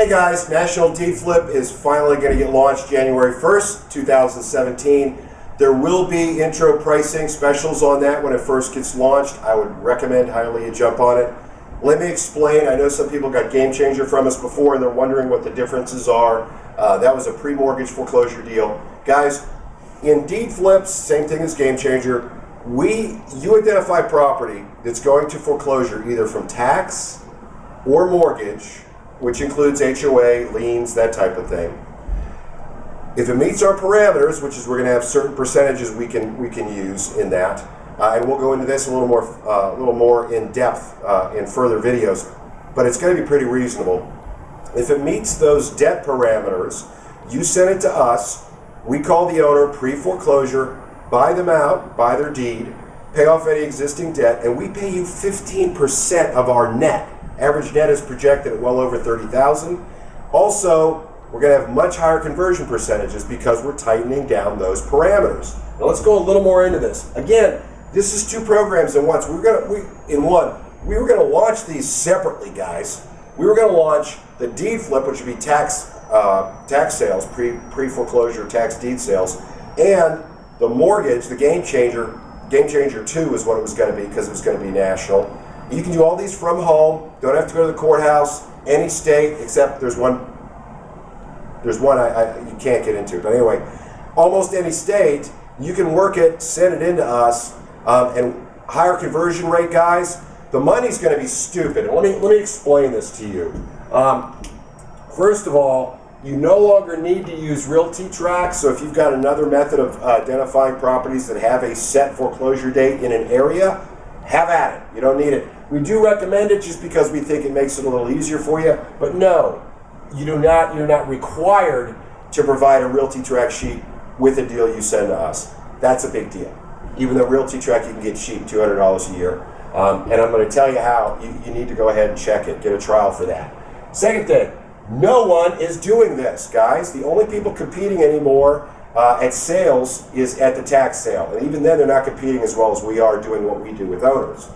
Hey guys, National Deed Flip is finally going to get launched January 1st, 2017. There will be intro pricing specials on that when it first gets launched. I would recommend highly you jump on it. Let me explain. I know some people got Game Changer from us before and they're wondering what the differences are. That was a pre-mortgage foreclosure deal. Guys, in deed flips, same thing as Game Changer. You identify property that's going to foreclosure either from tax or mortgage, which includes HOA, liens, that type of thing. If it meets our parameters, which is we're going to have certain percentages we can use in that, and we'll go into this a little more in depth in further videos, but it's going to be pretty reasonable. If it meets those debt parameters, you send it to us. We call the owner pre-foreclosure, buy them out, buy their deed, pay off any existing debt, and we pay you 15% of our net. Average net is projected at well over $30,000. Also, we're going to have much higher conversion percentages because we're tightening down those parameters. Now let's go a little more into this. Again, this is two programs in one. We were going to launch these separately, guys. We were going to launch the deed flip, which would be tax sales, pre-foreclosure tax deed sales, and the mortgage, the Game Changer. Game Changer 2 is what it was going to be because it was going to be national. You can do all these from home. Don't have to go to the courthouse. Any state, except there's one you can't get into. But anyway, almost any state, you can work it, send it into us, and higher conversion rate, guys. The money's going to be stupid. And let me explain this to you. First of all, you no longer need to use realty tracks. So if you've got another method of identifying properties that have a set foreclosure date in an area, have at it. You don't need it. We do recommend it just because we think it makes it a little easier for you. But no, you're not required to provide a realty track sheet with a deal you send to us. That's a big deal. Even though realty track you can get cheap, $200 a year. And I'm going to tell you how. You need to go ahead and check it. Get a trial for that. Second thing, no one is doing this, guys. The only people competing anymore at sales is at the tax sale. And even then, they're not competing as well as we are doing what we do with owners.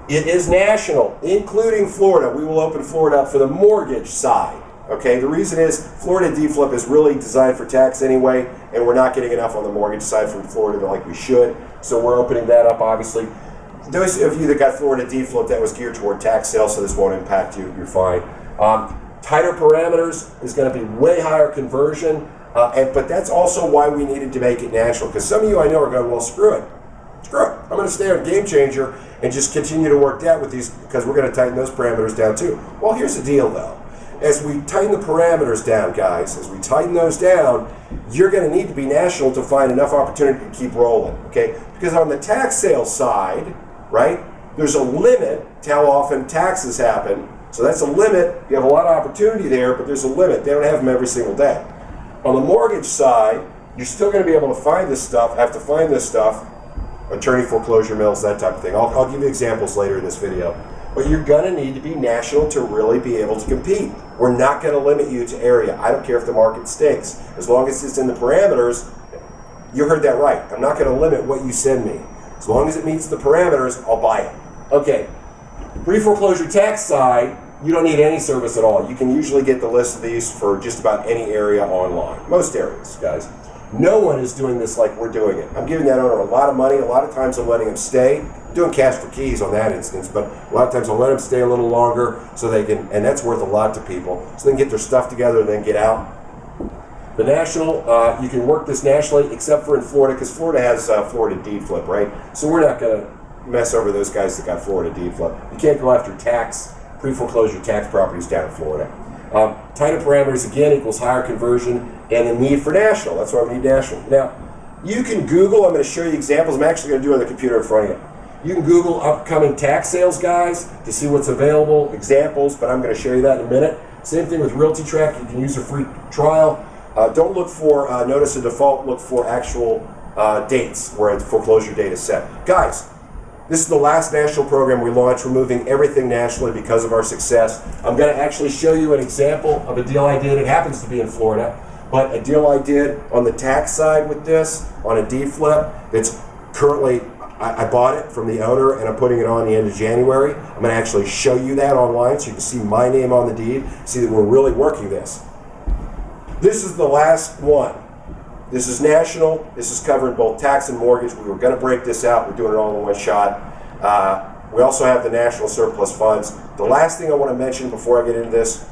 It is national, including Florida. We will open Florida up for the mortgage side. Okay, the reason is Florida deed flip is really designed for tax anyway, and we're not getting enough on the mortgage side from Florida like we should. So we're opening that up, obviously. Those of you that got Florida deed flip, that was geared toward tax sales, so this won't impact you. You're fine. Tighter parameters is going to be way higher conversion, but that's also why we needed to make it national. Because some of you I know are going, well, screw it. I'm going to stay on Game Changer and just continue to work that with these because we're going to tighten those parameters down too. Well, here's the deal though. As we tighten the parameters down, guys, as we tighten those down, you're going to need to be national to find enough opportunity to keep rolling, okay? Because on the tax sale side, right, there's a limit to how often taxes happen. So that's a limit. You have a lot of opportunity there, but there's a limit. They don't have them every single day. On the mortgage side, you're still going to be able to find this stuff, have to find this stuff, attorney foreclosure mills, that type of thing. I'll give you examples later in this video. But you're going to need to be national to really be able to compete. We're not going to limit you to area. I don't care if the market stinks. As long as it's in the parameters, you heard that right. I'm not going to limit what you send me. As long as it meets the parameters, I'll buy it. Okay, pre-foreclosure tax side, you don't need any service at all. You can usually get the list of these for just about any area online. Most areas, guys. No one is doing this like we're doing it. I'm giving that owner a lot of money. A lot of times I'm letting them stay. I'm doing cash for keys on that instance, but a lot of times I'll let them stay a little longer so they can, and that's worth a lot to people, so they can get their stuff together and then get out. The national, you can work this nationally except for in Florida, because Florida has Florida deed flip, right? So we're not going to mess over those guys that got Florida deed flip. You can't go after pre-foreclosure tax properties down in Florida. Tighter parameters, again, equals higher conversion and the need for national. That's why we need national. Now, you can Google, I'm going to show you examples. I'm actually going to do it on the computer in front of you. You can Google upcoming tax sales, guys, to see what's available, examples, but I'm going to show you that in a minute. Same thing with Realty Track. You can use a free trial. Don't look for notice of default. Look for actual dates where the foreclosure date is set. Guys, this is the last national program we launched. We're moving everything nationally because of our success. I'm going to actually show you an example of a deal I did. It happens to be in Florida, but a deal I did on the tax side with this, on a deed flip, that's currently, I bought it from the owner, and I'm putting it on the end of January. I'm going to actually show you that online so you can see my name on the deed, see that we're really working this. This is the last one. This is national. This is covering both tax and mortgage. We were going to break this out. We're doing it all in one shot. We also have the national surplus funds. The last thing I want to mention before I get into this,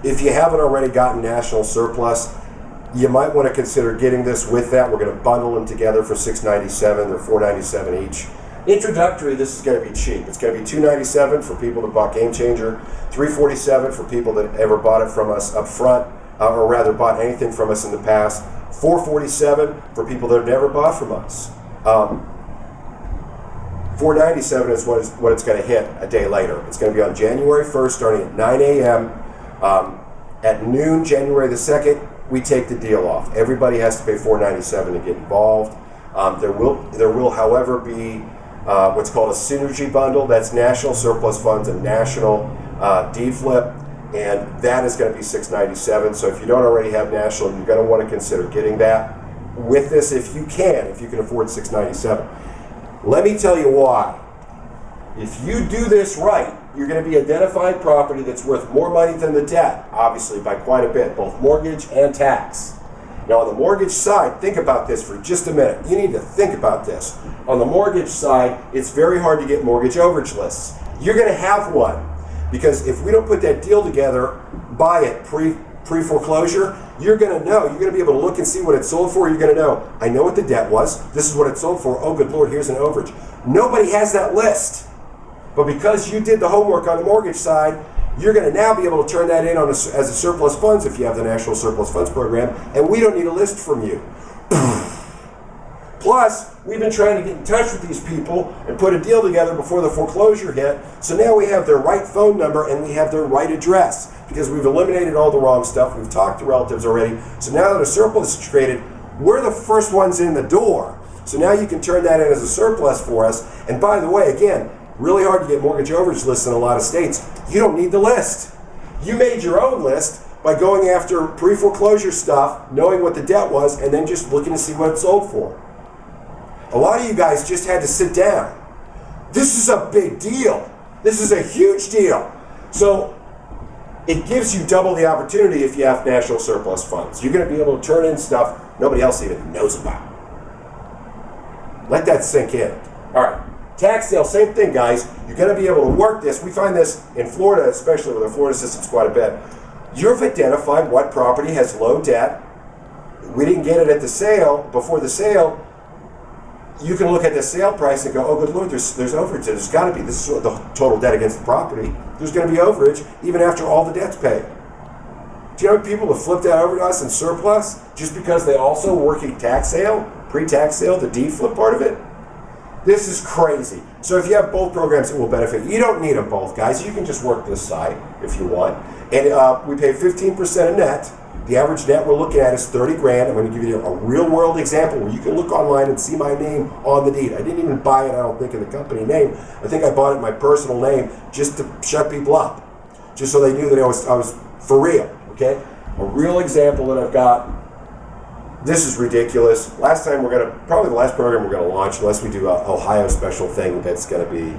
if you haven't already gotten national surplus, you might want to consider getting this with that. We're going to bundle them together for $697 or $497 each. Introductory, this is going to be cheap. It's going to be $297 for people that bought Game Changer, $347 for people that ever bought it from us up front, or rather bought anything from us in the past, $447 for people that have never bought from us. $497 is what it's going to hit a day later. It's going to be on January 1st, starting at 9 a.m. At noon, January the 2nd, we take the deal off. Everybody has to pay $497 to get involved. There will, however, be what's called a synergy bundle. That's national surplus funds and national deed flip, and that is going to be $697. So if you don't already have national, you're going to want to consider getting that with this if you can afford $697. Let me tell you why. If you do this right, you're going to be identifying property that's worth more money than the debt, obviously by quite a bit, both mortgage and tax. Now on the mortgage side, think about this for just a minute. You need to think about this. On the mortgage side, it's very hard to get mortgage overage lists. You're going to have one, because if we don't put that deal together, buy it pre-foreclosure, you're going to know. You're going to be able to look and see what it sold for. You're going to know, I know what the debt was. This is what it sold for. Oh, good Lord, here's an overage. Nobody has that list. But because you did the homework on the mortgage side, you're going to now be able to turn that in as a surplus funds if you have the National Surplus Funds Program, and we don't need a list from you. Plus, we've been trying to get in touch with these people and put a deal together before the foreclosure hit, so now we have their right phone number and we have their right address, because we've eliminated all the wrong stuff. We've talked to relatives already, so now that a surplus is created, we're the first ones in the door. So now you can turn that in as a surplus for us. And by the way, again, really hard to get mortgage overage lists in a lot of states. You don't need the list. You made your own list by going after pre-foreclosure stuff, knowing what the debt was, and then just looking to see what it sold for. A lot of you guys just had to sit down. This is a big deal. This is a huge deal. So it gives you double the opportunity if you have national surplus funds. You're going to be able to turn in stuff nobody else even knows about. Let that sink in. All right. Tax sale, same thing, guys. You're going to be able to work this. We find this in Florida, especially with our Florida systems quite a bit. You've identified what property has low debt. We didn't get it at the sale. Before the sale, you can look at the sale price and go, oh, good Lord, there's overage. There's got to be. This is the total debt against the property. There's going to be overage even after all the debt's paid. Do you know people have flipped that over to us in surplus just because they also work a tax sale, pre-tax sale, the deed flip part of it? This is crazy. So if you have both programs, it will benefit. You don't need them both, guys. You can just work this side if you want. And we pay 15% of net. The average net we're looking at is $30,000. I'm going to give you a real-world example where you can look online and see my name on the deed. I didn't even buy it, I don't think, in the company name. I think I bought it in my personal name just to shut people up, just so they knew that I was for real. Okay, a real example that I've got. This is ridiculous. Probably the last program we're going to launch, unless we do a Ohio special thing that's going to be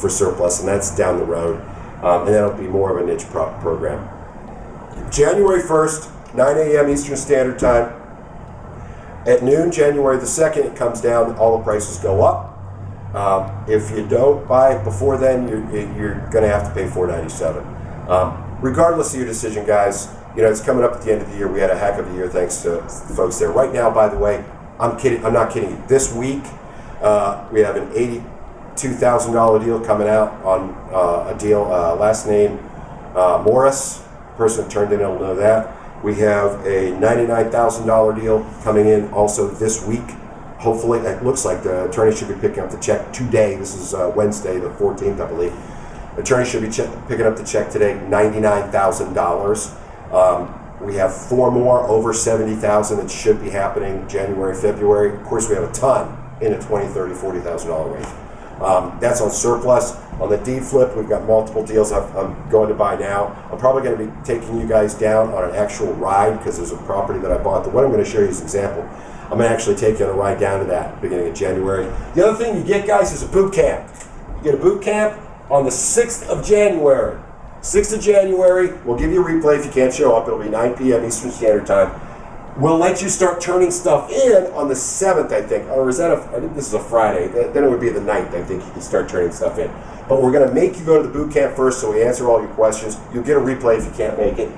for surplus, and that's down the road. And that'll be more of a niche program. January 1st, 9 a.m. Eastern Standard Time. At noon, January the 2nd, it comes down, all the prices go up. If you don't buy before then, you're going to have to pay $497. Regardless of your decision, guys, it's coming up at the end of the year. We had a heck of a year thanks to the folks there. Right now, by the way, I'm not kidding you. This week, we have an $82,000 deal coming out on a deal, last name Morris. Person turned in, will know that. We have a $99,000 deal coming in also this week. Hopefully, it looks like the attorney should be picking up the check today. This is Wednesday, the 14th, I believe. The attorney should be picking up the check today, $99,000. We have 4 more over $70,000 that should be happening January, February. Of course, we have a ton in the $20,000, $30,000, $40,000 range. That's on surplus. On the deed flip, we've got multiple deals I'm going to buy now. I'm probably going to be taking you guys down on an actual ride because there's a property that I bought. The one I'm going to show you is an example. I'm going to actually take you on a ride down to that beginning of January. The other thing you get, guys, is a boot camp. You get a boot camp on the 6th of January. 6th of January, we'll give you a replay if you can't show up. It'll be 9 p.m. Eastern Standard Time. We'll let you start turning stuff in on the 7th, I think. Or is that I think this is a Friday. Then it would be the 9th, I think you can start turning stuff in. But we're going to make you go to the boot camp first so we answer all your questions. You'll get a replay if you can't make it.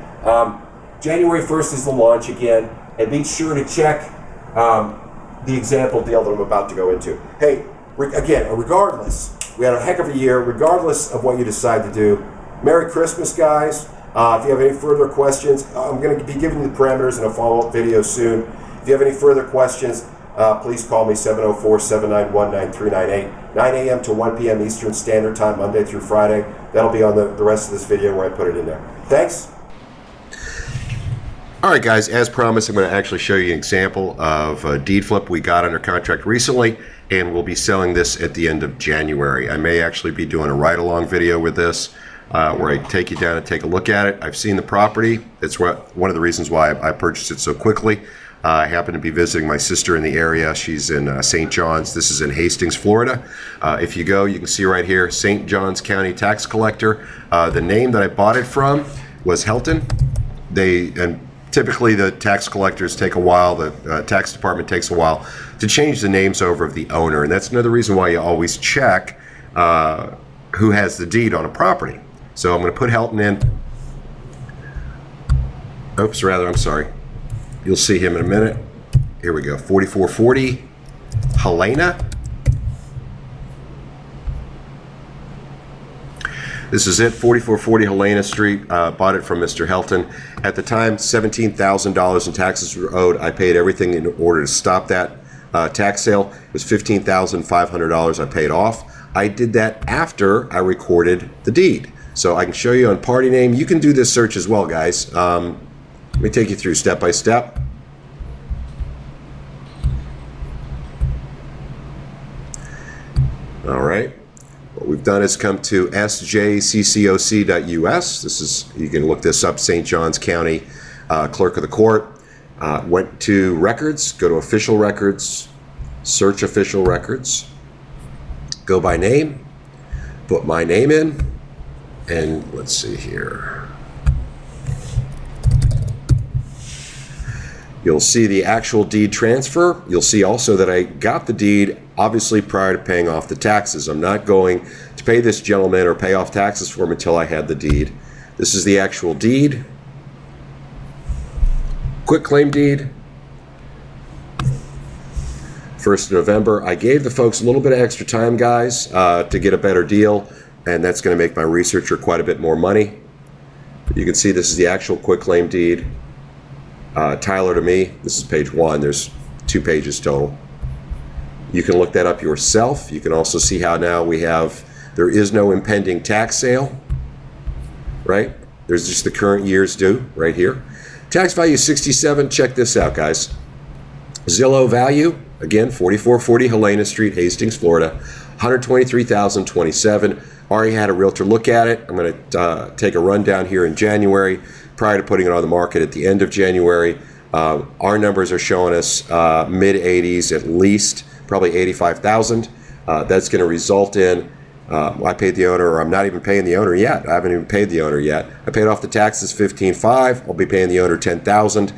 January 1st is the launch again. And be sure to check the example deal that I'm about to go into. Hey, again, regardless, we had a heck of a year. Regardless of what you decide to do, Merry Christmas, guys. If you have any further questions, I'm going to be giving you the parameters in a follow-up video soon. If you have any further questions, please call me 704-791-9398. 9 a.m. to 1 p.m. Eastern Standard Time, Monday through Friday. That'll be on the rest of this video where I put it in there. Thanks. All right, guys, as promised, I'm going to actually show you an example of a deed flip we got under contract recently, and we'll be selling this at the end of January. I may actually be doing a ride-along video with this where I take you down and take a look at it. I've seen the property. It's one of the reasons why I purchased it so quickly. I happen to be visiting my sister in the area. She's in St. John's. This is in Hastings, Florida. If you go, you can see right here, St. John's County Tax Collector. The name that I bought it from was Helton. Typically, the tax collectors take a while, the tax department takes a while to change the names over of the owner. And that's another reason why you always check who has the deed on a property. So I'm going to put Helton in. I'm sorry. You'll see him in a minute. Here we go, 4440 Helena. This is it, 4440 Helena Street. Bought it from Mr. Helton. At the time, $17,000 in taxes were owed. I paid everything in order to stop that tax sale. It was $15,500 I paid off. I did that after I recorded the deed. So I can show you on party name. You can do this search as well, guys. Let me take you through step by step. All right. What we've done is come to sjccoc.us. You can look this up, St. John's County Clerk of the Court. Went to records, go to official records, search official records, go by name, put my name in, and let's see here. You'll see the actual deed transfer. You'll see also that I got the deed obviously prior to paying off the taxes. I'm not going to pay this gentleman or pay off taxes for him until I had the deed. This is the actual deed. Quick claim deed. 1st of November. I gave the folks a little bit of extra time, guys, to get a better deal, and that's going to make my researcher quite a bit more money. You can see this is the actual quick claim deed. Tyler to me, this is page 1. There's 2 pages total. You can look that up yourself. You can also see how now there is no impending tax sale, right? There's just the current year's due right here. Tax value 67, check this out, guys. Zillow value, again, 4440 Helena Street, Hastings, Florida, $123,027. Already had a realtor look at it. I'm going to take a rundown here in January prior to putting it on the market at the end of January. Our numbers are showing us mid-80s at least, probably 85,000. That's going to result in, I paid the owner, or I'm not even paying the owner yet. I haven't even paid the owner yet. I paid off the taxes $15,500. I'll be paying the owner $10,000.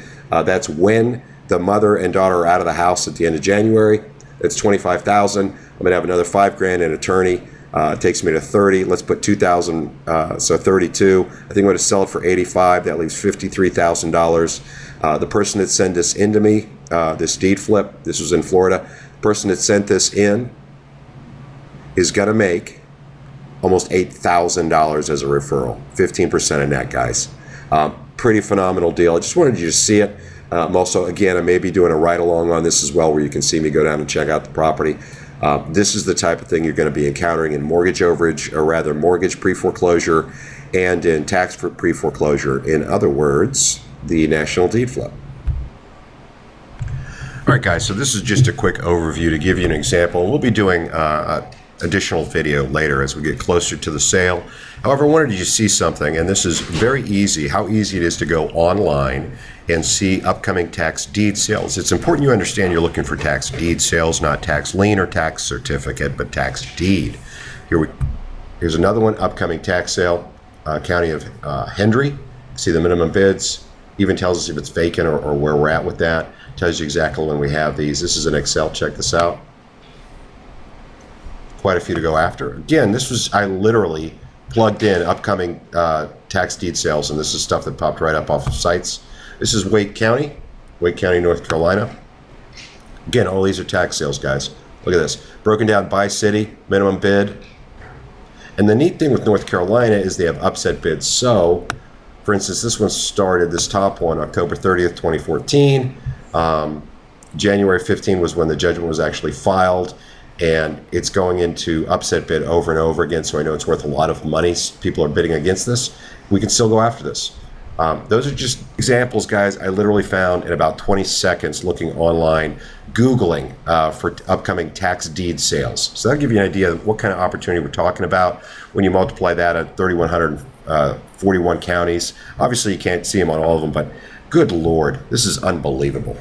That's when the mother and daughter are out of the house at the end of January. That's $25,000. I'm going to have another $5,000 in attorney. It takes me to 30. Let's put 2,000, so 32. I think I'm going to sell it for 85. That leaves $53,000. The person that sent this into me, this deed flip, this was in Florida. The person that sent this in is going to make almost $8,000 as a referral, 15% of net, guys. Pretty phenomenal deal. I just wanted you to see it. I'm also, again, I may be doing a ride-along on this as well where you can see me go down and check out the property. This is the type of thing you're going to be encountering in mortgage overage, or rather mortgage pre-foreclosure, and in tax pre-foreclosure. In other words, the national deed flip. All right, guys, so this is just a quick overview to give you an example. We'll be doing additional video later as we get closer to the sale. However, I wanted you to see something, and this is very easy, how easy it is to go online and see upcoming tax deed sales. It's important you understand you're looking for tax deed sales, not tax lien or tax certificate, but tax deed. Here's another one, upcoming tax sale, County of Hendry. See the minimum bids, even tells us if it's vacant or where we're at with that. Tells you exactly when we have these. This is an Excel, check this out. Quite a few to go after. Again, this was, I literally plugged in upcoming tax deed sales, and this is stuff that popped right up off of sites. This is Wake County, North Carolina. Again, all these are tax sales, guys. Look at this, broken down by city, minimum bid. And the neat thing with North Carolina is they have upset bids. So, for instance, this one started, this top one, October 30th, 2014. January 15 was when the judgment was actually filed, and it's going into upset bid over and over again, so I know it's worth a lot of money. People are bidding against this. We can still go after this. Those are just examples, guys, I literally found in about 20 seconds looking online, Googling for upcoming tax deed sales. So that'll give you an idea of what kind of opportunity we're talking about when you multiply that at 3,141 counties. Obviously, you can't see them on all of them, but good Lord, this is unbelievable.